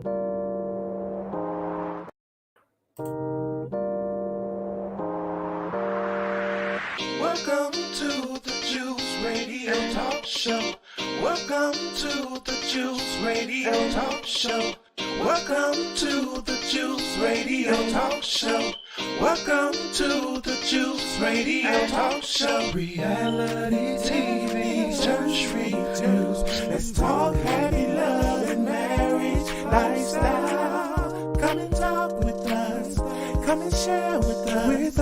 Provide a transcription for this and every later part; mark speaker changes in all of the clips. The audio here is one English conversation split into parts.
Speaker 1: Welcome to the Juice Radio Talk Show. Welcome to the Juice Radio Talk Show. Welcome to the Juice Radio Talk Show. Welcome to the Juice Radio Talk Show. Reality TV, church reviews. Let's talk happy love and marriage lifestyle. Come and talk with us. Come and share with us.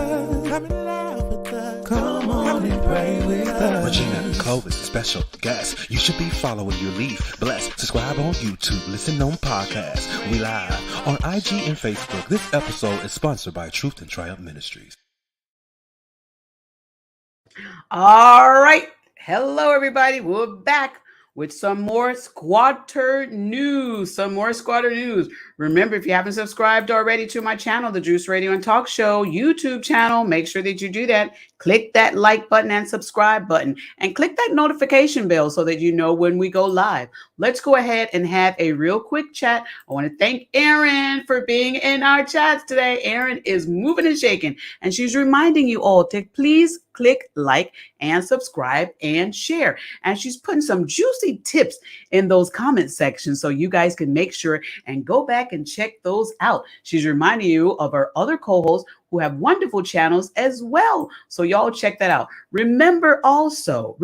Speaker 1: Come and laugh with us. Come on and pray with us.
Speaker 2: Regina and Clovis, special guests. You should be following your lead. Bless. Subscribe on YouTube. Listen on podcasts. We live on IG and Facebook. This episode is sponsored by Truth and Triumph Ministries.
Speaker 3: All right. Hello, everybody. We're back with some more squatter news. Remember, if you haven't subscribed already to my channel, the Juice Radio and Talk Show YouTube channel, make sure that you do that. Click that like button and subscribe button and click that notification bell so that you know when we go live. Let's go ahead and have a real quick chat. I want to thank Erin for being in our chats today. Erin is moving and shaking, and she's reminding you all to please click like and subscribe and share. And she's putting some juicy tips in those comment sections so you guys can make sure and go back and check those out. She's reminding you of our other co-hosts who have wonderful channels as well. So y'all check that out. Remember also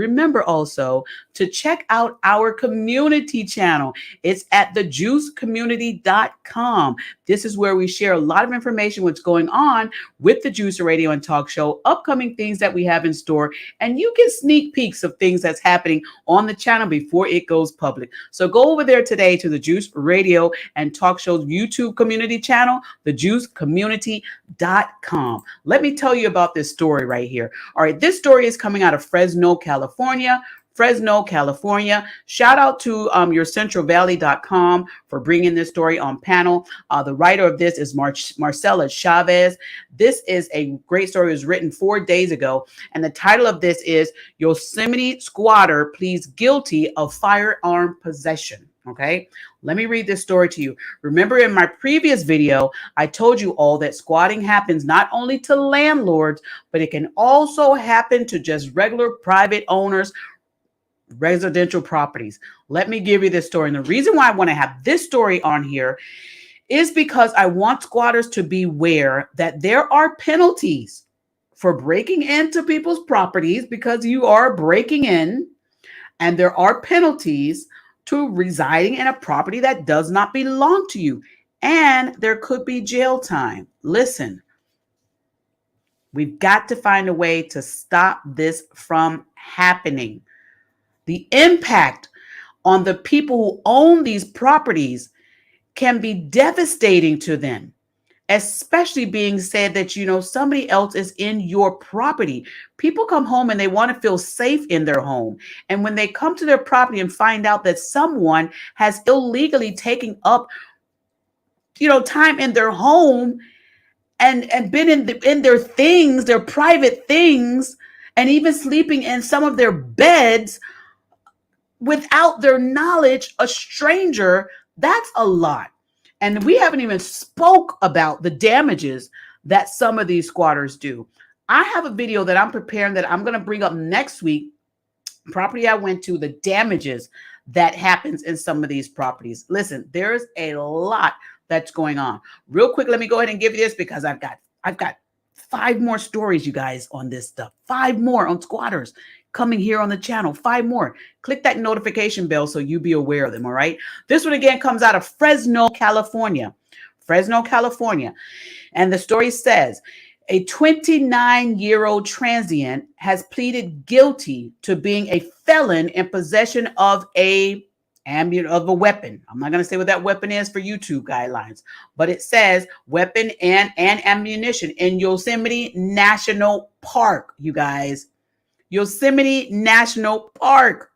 Speaker 3: to check out our community channel. It's at thejuicecommunity.com. This is where we share a lot of information, what's going on with the Juice Radio and Talk Show, upcoming things that we have in store, and you get sneak peeks of things that's happening on the channel before it goes public. So go over there today to the Juice Radio and Talk Show's YouTube community channel, thejuicecommunity.com. Let me tell you about this story right here. All right, this story is coming out of Fresno, California. Shout out to yourcentralvalley.com for bringing this story on panel. The writer of this is Marcela Chavez. This is a great story. It was written 4 days ago. And the title of this is Yosemite Squatter Pleads Guilty of Firearm Possession. Okay, let me read this story to you. Remember, in my previous video, I told you all that squatting happens not only to landlords, but it can also happen to just regular private owners, residential properties. Let me give you this story. And the reason why I want to have this story on here is because I want squatters to be aware that there are penalties for breaking into people's properties, because you are breaking in, and there are penalties to residing in a property that does not belong to you. And there could be jail time. Listen, we've got to find a way to stop this from happening. The impact on the people who own these properties can be devastating to them, especially being said that, somebody else is in your property. People come home and they want to feel safe in their home. And when they come to their property and find out that someone has illegally taken up, time in their home and been in their things, their private things, and even sleeping in some of their beds without their knowledge, a stranger, that's a lot. And we haven't even spoke about the damages that some of these squatters do. I have a video that I'm preparing that I'm going to bring up next week. Property I went to, the damages that happens in some of these properties. Listen, there's a lot that's going on. Real quick, let me go ahead and give you this, because I've got 5 more stories, you guys, on this stuff. 5 more on squatters coming here on the channel. 5 more. Click that notification bell so you be aware of them. All right. This one again comes out of Fresno, California. And the story says a 29-year-old transient has pleaded guilty to being a felon in possession of a weapon. I'm not going to say what that weapon is for YouTube guidelines, but it says weapon and ammunition in Yosemite National Park, you guys. Yosemite National Park.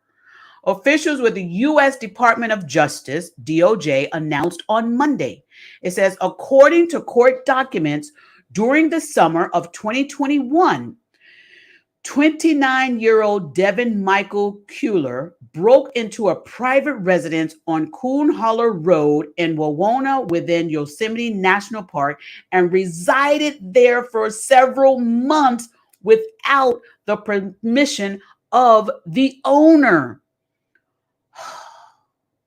Speaker 3: Officials with the U.S. Department of Justice, DOJ, announced on Monday. It says, according to court documents, during the summer of 2021, 29-year-old Devin Michael Kuehler broke into a private residence on Coon Holler Road in Wawona within Yosemite National Park and resided there for several months without the permission of the owner.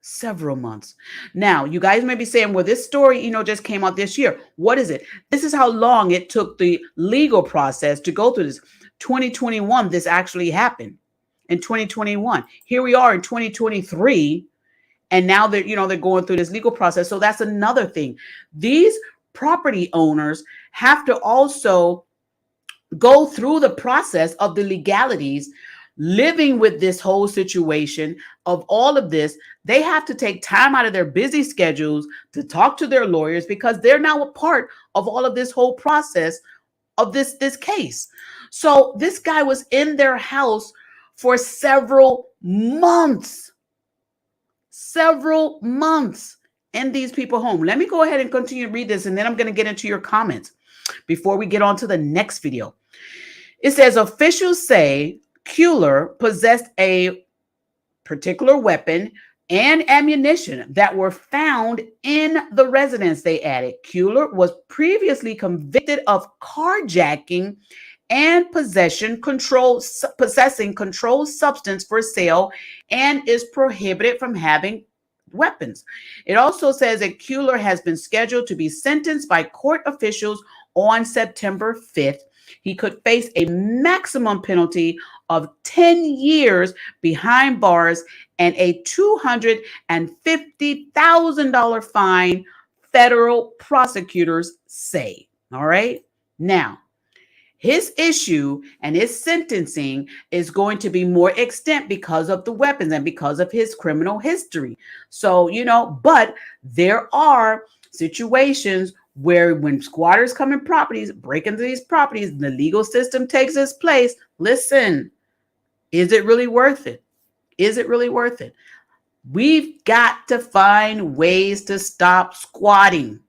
Speaker 3: Several months. Now, you guys may be saying, well, this story, just came out this year. What is it? This is how long it took the legal process to go through this. 2021, this actually happened in 2021. Here we are in 2023, and now they're going through this legal process. So that's another thing. These property owners have to also go through the process of the legalities, living with this whole situation of all of this. They have to take time out of their busy schedules to talk to their lawyers because they're now a part of all of this whole process of this case. So this guy was in their house for several months in these people's home. Let me go ahead and continue to read this, and then I'm going to get into your comments before we get on to the next video. It says officials say Kuehler possessed a particular weapon and ammunition that were found in the residence. They added Kuehler was previously convicted of carjacking and possessing controlled substance for sale and is prohibited from having weapons. It also says that Kuehler has been scheduled to be sentenced by court officials on September 5th. He could face a maximum penalty of 10 years behind bars and a $250,000 fine, federal prosecutors say. All right. Now, his issue and his sentencing is going to be more extent because of the weapons and because of his criminal history. So, but there are situations where when squatters come in properties, break into these properties, the legal system takes its place. Listen, is it really worth it? Is it really worth it? We've got to find ways to stop squatting.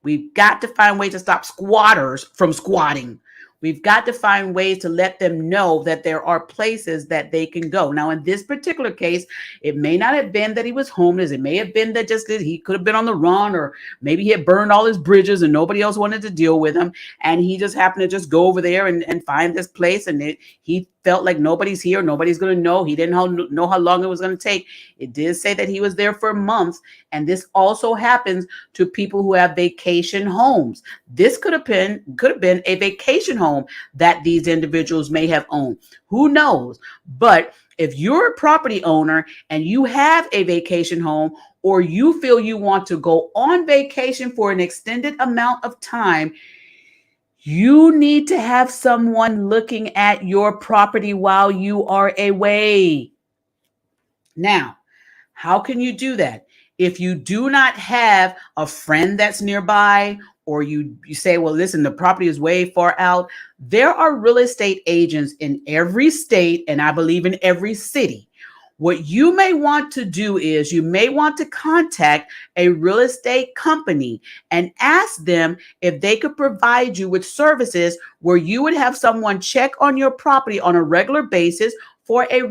Speaker 3: We've got to find ways to stop squatters from squatting. We've got to find ways to let them know that there are places that they can go. Now, in this particular case, it may not have been that he was homeless. It may have been that he could have been on the run, or maybe he had burned all his bridges and nobody else wanted to deal with him. And he just happened to just go over there and find this place. And he felt like nobody's here. Nobody's going to know. He didn't know how long it was going to take. It did say that he was there for months. And this also happens to people who have vacation homes. This could have been a vacation home that these individuals may have owned. Who knows? But if you're a property owner and you have a vacation home, or you feel you want to go on vacation for an extended amount of time, you need to have someone looking at your property while you are away. Now, how can you do that? If you do not have a friend that's nearby, or you say, well, listen, the property is way far out, there are real estate agents in every state, and I believe in every city. What you may want to do is you may want to contact a real estate company and ask them if they could provide you with services where you would have someone check on your property on a regular basis for a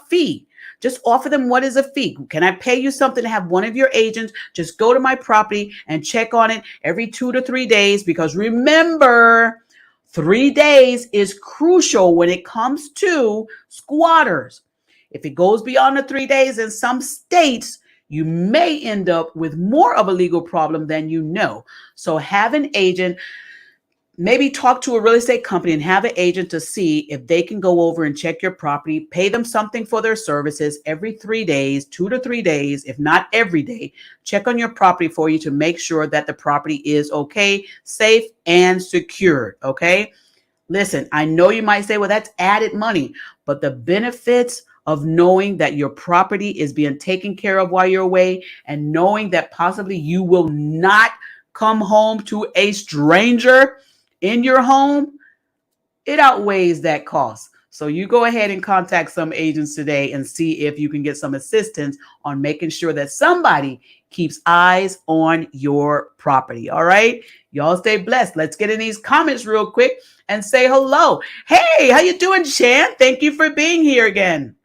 Speaker 3: fee. Just offer them, what is a fee? Can I pay you something to have one of your agents just go to my property and check on it every 2 to 3 days? Because remember, 3 days is crucial when it comes to squatters. If it goes beyond the 3 days in some states, you may end up with more of a legal problem than you know. So have an agent, maybe talk to a real estate company and have an agent to see if they can go over and check your property, pay them something for their services every 3 days, 2 to 3 days, if not every day. Check on your property for you to make sure that the property is okay, safe, and secured, okay? Listen, I know you might say, well, that's added money, but the benefits of knowing that your property is being taken care of while you're away, and knowing that possibly you will not come home to a stranger in your home, it outweighs that cost. So you go ahead and contact some agents today and see if you can get some assistance on making sure that somebody keeps eyes on your property. All right. Y'all stay blessed. Let's get in these comments real quick and say hello. Hey, how you doing, Shan? Thank you for being here again.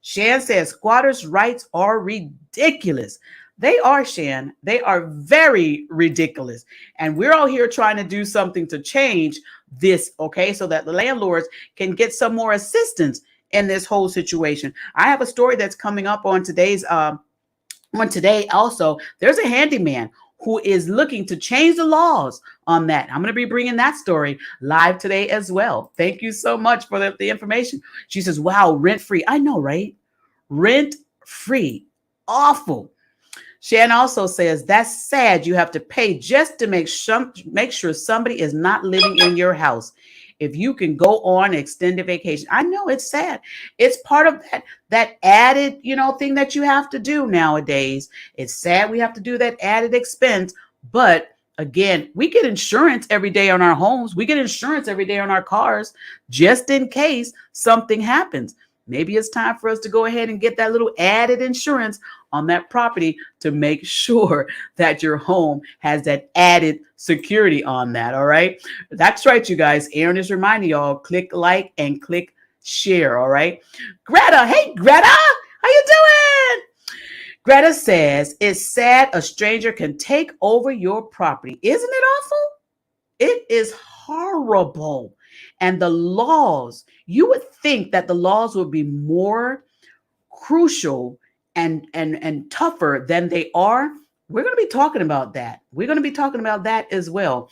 Speaker 3: Shan says squatters' rights are ridiculous. They are, Shan. They are very ridiculous. And we're all here trying to do something to change this, okay, so that the landlords can get some more assistance in this whole situation. I have a story that's coming up on today also. There's a handyman who is looking to change the laws on that. I'm going to be bringing that story live today as well. Thank you so much for the information. She says, wow, rent-free. I know, right? Rent-free. Awful. Shan also says, that's sad. You have to pay just to make sure somebody is not living in your house. If you can go on extended vacation. I know it's sad. It's part of that added, thing that you have to do nowadays. It's sad we have to do that added expense. But again, we get insurance every day on our homes. We get insurance every day on our cars, just in case something happens. Maybe it's time for us to go ahead and get that little added insurance on that property to make sure that your home has that added security on that. All right. That's right, you guys. Aaron is reminding y'all, click like and click share. All right. Greta. Hey, Greta. How you doing? Greta says, it's sad a stranger can take over your property. Isn't it awful? It is horrible. And the laws, you would think that the laws would be more crucial and tougher than they are. We're going to be talking about that. We're going to be talking about that as well.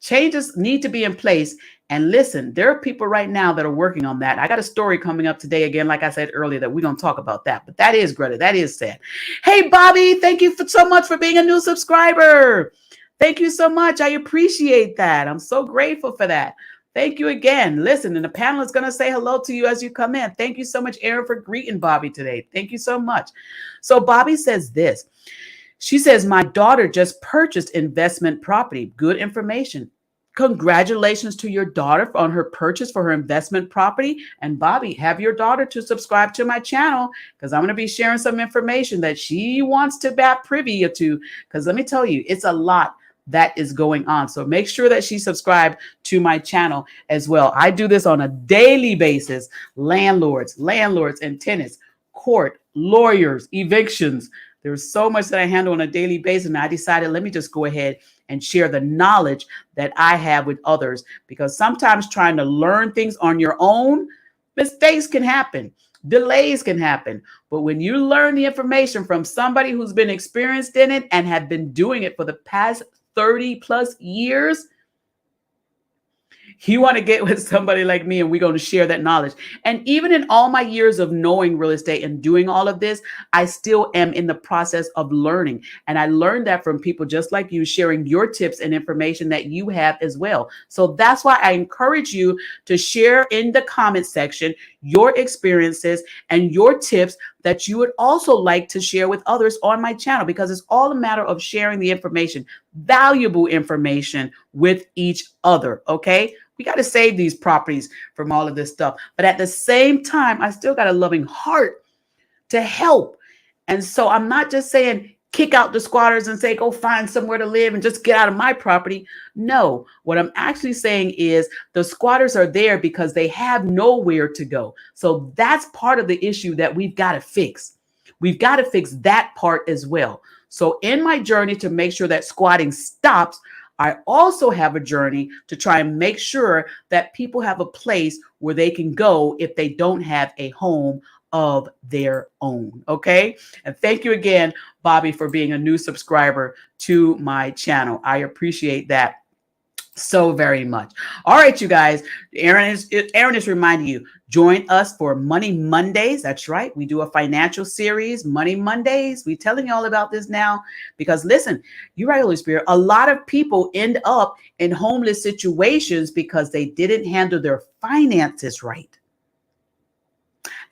Speaker 3: Changes need to be in place. And listen, there are people right now that are working on that. I got a story coming up today, again, like I said earlier, that we're going to talk about that. But that is, Greta, that is sad. Hey, Bobby, thank you so much for being a new subscriber. Thank you so much. I appreciate that. I'm so grateful for that. Thank you again. Listen, and the panel is going to say hello to you as you come in. Thank you so much, Erin, for greeting Bobby today. Thank you so much. So Bobby says this. She says, my daughter just purchased investment property. Good information. Congratulations to your daughter on her purchase for her investment property. And Bobby, have your daughter to subscribe to my channel, because I'm going to be sharing some information that she wants to be privy to. Because let me tell you, it's a lot that is going on. So make sure that she subscribed to my channel as well. I do this on a daily basis. Landlords and tenants, court, lawyers, evictions. There's so much that I handle on a daily basis. And I decided, let me just go ahead and share the knowledge that I have with others, because sometimes trying to learn things on your own, mistakes can happen. Delays can happen. But when you learn the information from somebody who's been experienced in it and have been doing it for the past 30 plus years, you want to get with somebody like me, and we're going to share that knowledge. And even in all my years of knowing real estate and doing all of this, I still am in the process of learning. And I learned that from people just like you, sharing your tips and information that you have as well. So that's why I encourage you to share in the comment section your experiences and your tips that you would also like to share with others on my channel, because it's all a matter of sharing the information, valuable information with each other. Okay. We got to save these properties from all of this stuff. But at the same time, I still got a loving heart to help. And so I'm not just saying kick out the squatters and say, go find somewhere to live and just get out of my property. No, what I'm actually saying is the squatters are there because they have nowhere to go. So that's part of the issue that we've got to fix. We've got to fix that part as well. So in my journey to make sure that squatting stops, I also have a journey to try and make sure that people have a place where they can go if they don't have a home of their own. Okay. And thank you again, Bobby, for being a new subscriber to my channel. I appreciate that so very much. All right, you guys, Aaron is reminding you, join us for Money Mondays. That's right. We do a financial series, Money Mondays. We're telling you all about this now because listen, you're right, Holy Spirit. A lot of people end up in homeless situations because they didn't handle their finances right.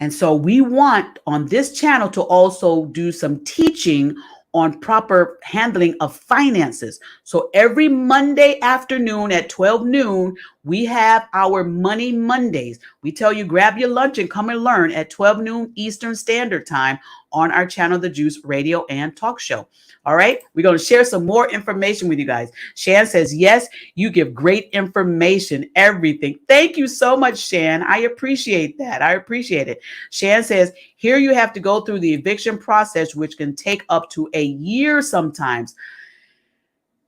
Speaker 3: And so we want on this channel to also do some teaching on proper handling of finances. So every Monday afternoon at 12 noon, we have our Money Mondays. We tell you, grab your lunch and come and learn at 12 noon Eastern Standard Time on our channel, The Juice Radio and Talk Show. All right, we're going to share some more information with you guys. Shan says, yes, you give great information, everything. Thank you so much, Shan. I appreciate that. I appreciate it. Shan says, here you have to go through the eviction process, which can take up to a year sometimes.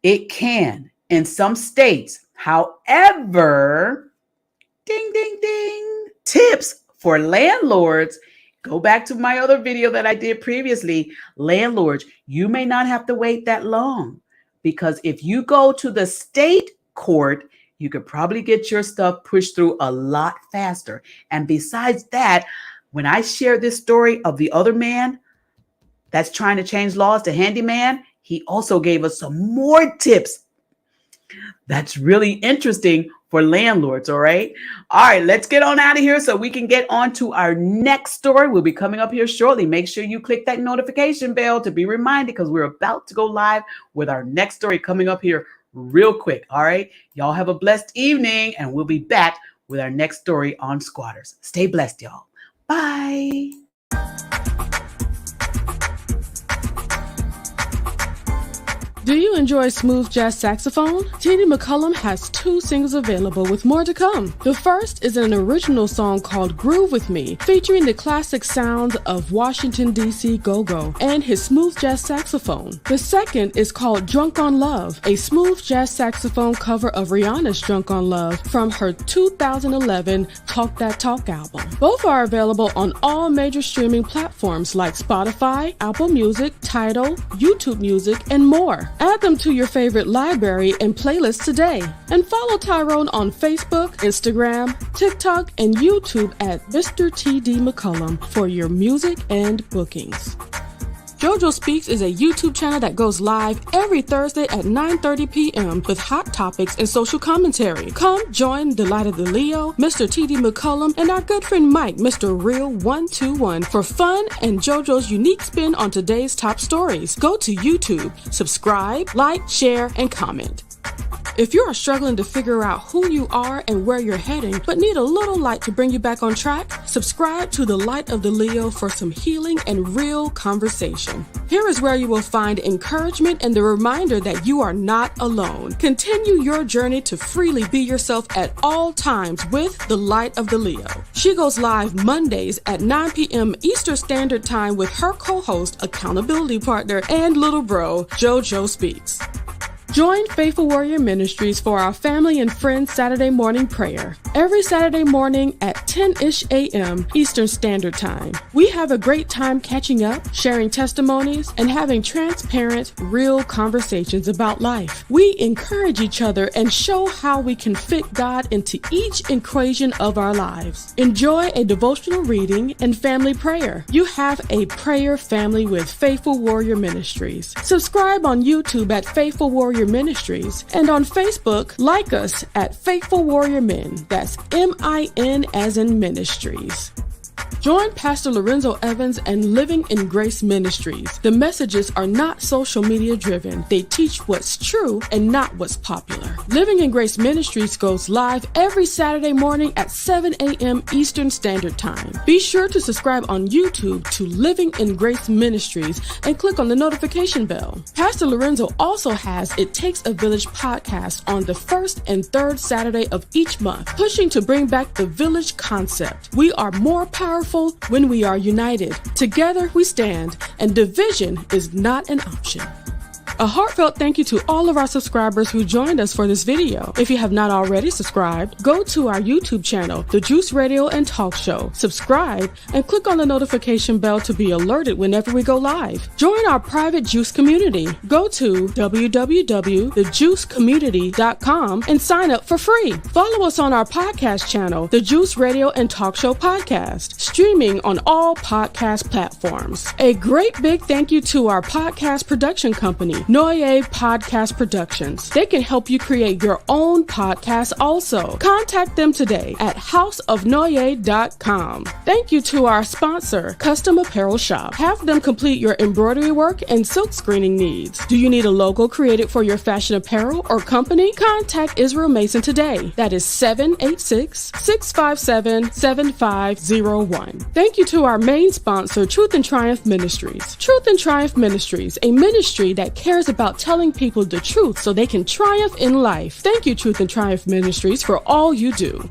Speaker 3: It can in some states. However, ding, ding, ding, tips for landlords. Go back to my other video that I did previously. Landlords, you may not have to wait that long, because if you go to the state court, you could probably get your stuff pushed through a lot faster. And besides that, when I share this story of the other man that's trying to change laws, the handyman, he also gave us some more tips. That's really interesting for landlords. All right. All right. Let's get on out of here so we can get on to our next story. We'll be coming up here shortly. Make sure you click that notification bell to be reminded, because we're about to go live with our next story coming up here real quick. All right. Y'all have a blessed evening, and we'll be back with our next story on squatters. Stay blessed, y'all. Bye.
Speaker 4: Do you enjoy smooth jazz saxophone? TD McCullum has 2 singles available with more to come. The first is an original song called Groove With Me, featuring the classic sounds of Washington, D.C. go-go and his smooth jazz saxophone. The second is called Drunk on Love, a smooth jazz saxophone cover of Rihanna's Drunk on Love from her 2011 Talk That Talk album. Both are available on all major streaming platforms like Spotify, Apple Music, Tidal, YouTube Music, and more. Add them to your favorite library and playlist today. And follow Tyrone on Facebook, Instagram, TikTok, and YouTube at Mr. TD McCullum for your music and bookings. JoJo Speaks is a YouTube channel that goes live every Thursday at 9:30 p.m. with hot topics and social commentary. Come join the Light of the Leo, Mr. TD McCullum, and our good friend Mike, Mr. Real 121, for fun and JoJo's unique spin on today's top stories. Go to YouTube, subscribe, like, share, and comment. If you are struggling to figure out who you are and where you're heading, but need a little light to bring you back on track, subscribe to the Light of the Leo for some healing and real conversation. Here is where you will find encouragement and the reminder that you are not alone. Continue your journey to freely be yourself at all times with the Light of the Leo. She goes live Mondays at 9 p.m. Eastern Standard Time with her co-host, accountability partner, and little bro, JoJo Speaks. Join Faithful Warrior Ministries for our family and friends Saturday morning prayer. Every Saturday morning at 10-ish a.m. Eastern Standard Time. We have a great time catching up, sharing testimonies, and having transparent, real conversations about life. We encourage each other and show how we can fit God into each equation of our lives. Enjoy a devotional reading and family prayer. You have a prayer family with Faithful Warrior Ministries. Subscribe on YouTube at Faithful Warrior Ministries, and on Facebook, like us at Faithful Warrior Men. That's M-I-N as in Ministries. Join Pastor Lorenzo Evans and Living in Grace Ministries. The messages are not social media driven. They teach what's true and not what's popular. Living in Grace Ministries goes live every Saturday morning at 7 a.m. Eastern Standard Time. Be sure to subscribe on YouTube to Living in Grace Ministries and click on the notification bell. Pastor Lorenzo also has It Takes a Village podcast on the first and third Saturday of each month, pushing to bring back the village concept. We are more powerful when we are united. Together we stand, and division is not an option. A heartfelt thank you to all of our subscribers who joined us for this video. If you have not already subscribed, go to our YouTube channel, The Juice Radio and Talk Show. Subscribe and click on the notification bell to be alerted whenever we go live. Join our private Juice community. Go to www.thejuicecommunity.com and sign up for free. Follow us on our podcast channel, The Juice Radio and Talk Show Podcast, streaming on all podcast platforms. A great big thank you to our podcast production company, Noye Podcast Productions. They can help you create your own podcast also. Contact them today at houseofnoye.com. Thank you to our sponsor, Custom Apparel Shop. Have them complete your embroidery work and silk screening needs. Do you need a logo created for your fashion apparel or company? Contact Israel Mason today. That is 786-657-7501. Thank you to our main sponsor, Truth and Triumph Ministries. Truth and Triumph Ministries, a ministry that cares about telling people the truth so they can triumph in life. Thank you, Truth and Triumph Ministries, for all you do.